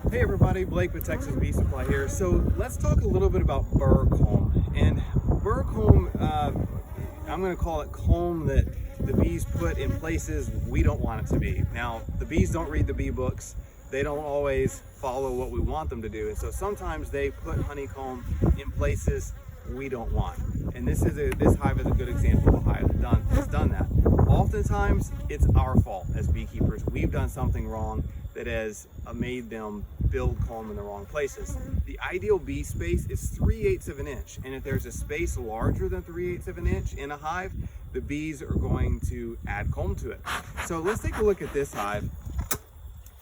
Hey everybody, Blake with Texas Bee Supply here. So let's talk a little bit about burr comb. And burr comb, I'm going to call it comb that the bees put in places we don't want it to be. Now, the bees don't read the bee books. They don't always follow what we want them to do. And so sometimes they put honeycomb in places we don't want. And this hive is a good example of a hive that's done that. Oftentimes, it's our fault as beekeepers. We've done something wrong that has made them build comb in the wrong places. The ideal bee space is 3/8 of an inch. And if there's a space larger than 3/8 of an inch in a hive, the bees are going to add comb to it. So let's take a look at this hive.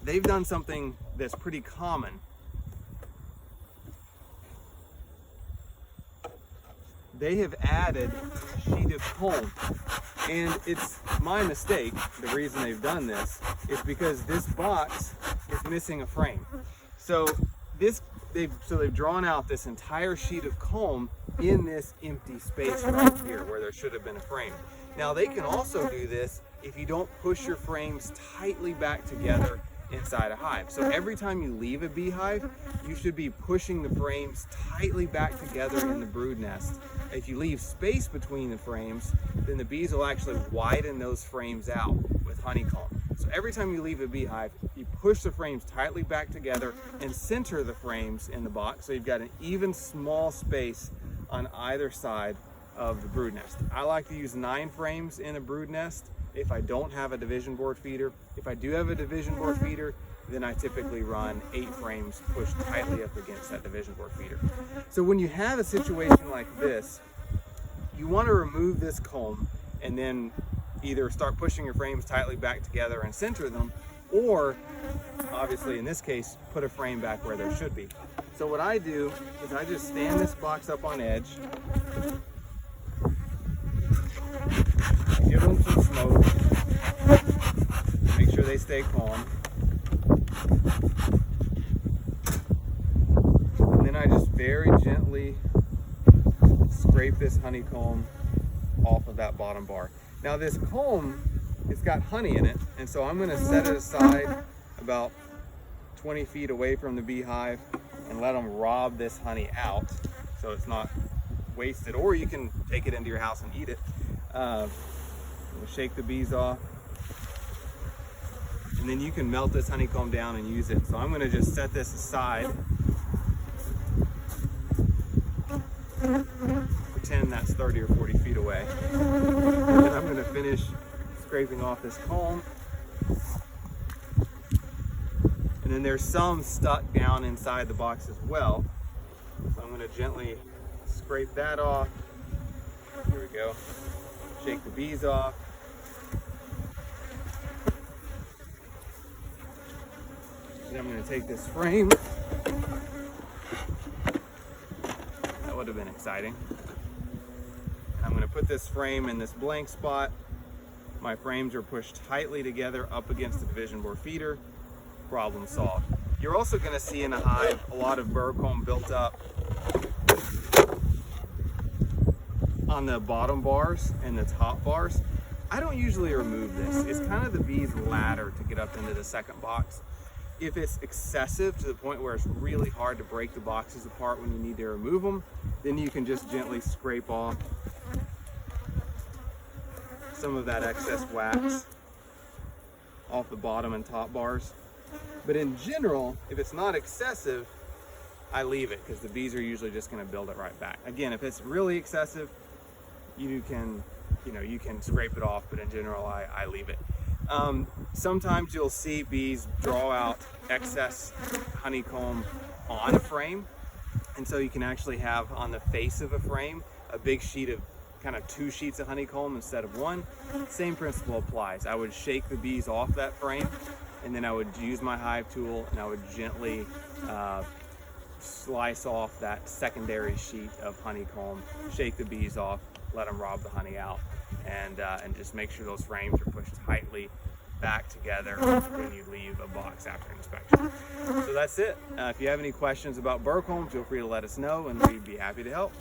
They've done something that's pretty common. They have added a sheet of comb, and it's my mistake. The reason they've done this is because this box is missing a frame. So they've drawn out this entire sheet of comb in this empty space right here where there should have been a frame. Now they can also do this if you don't push your frames tightly back together inside a hive. So every time you leave a beehive, you should be pushing the frames tightly back together in the brood nest. If you leave space between the frames, then the bees will actually widen those frames out with honeycomb. So every time you leave a beehive, you push the frames tightly back together and center the frames in the box so you've got an even small space on either side of the brood nest. I like to use 9 frames in a brood nest if I don't have a division board feeder. If I do have a division board feeder, then I typically run 8 frames pushed tightly up against that division board feeder. So when you have a situation like this, you want to remove this comb and then either start pushing your frames tightly back together and center them, or obviously in this case, put a frame back where there should be. So what I do is I just stand this box up on edge, give them some smoke, make sure they stay calm, and then I just very gently scrape this honeycomb off of that bottom bar. Now this comb, it's got honey in it, and so I'm going to set it aside about 20 feet away from the beehive and let them rob this honey out so it's not wasted, or you can take it into your house and eat it. We'll shake the bees off, and then you can melt this honeycomb down and use it. So I'm going to just set this aside, pretend that's 30 or 40 feet away, and then I'm going to finish scraping off this comb. And then there's some stuck down inside the box as well, so I'm going to gently scrape that off. Here we go. Shake the bees off. Then I'm going to take this frame. That would have been exciting. I'm going to put this frame in this blank spot. My frames are pushed tightly together up against the division board feeder. Problem solved. You're also going to see in a hive a lot of burr comb built up on the bottom bars and the top bars. I don't usually remove this. It's kind of the bee's ladder to get up into the second box. If it's excessive to the point where it's really hard to break the boxes apart when you need to remove them, then you can just gently scrape off some of that excess wax off the bottom and top bars. But in general, if it's not excessive, I leave it because the bees are usually just going to build it right back. Again, if it's really excessive, you can scrape it off, but in general, I leave it. Sometimes you'll see bees draw out excess honeycomb on a frame, and so you can actually have on the face of a frame a big sheet of kind of 2 sheets of honeycomb instead of 1. Same principle applies. I would shake the bees off that frame, and then I would use my hive tool and I would gently slice off that secondary sheet of honeycomb, shake the bees off, let them rob the honey out, and just make sure those frames are pushed tightly back together when you leave a box after inspection. So that's it. If you have any questions about burr comb, feel free to let us know and we'd be happy to help.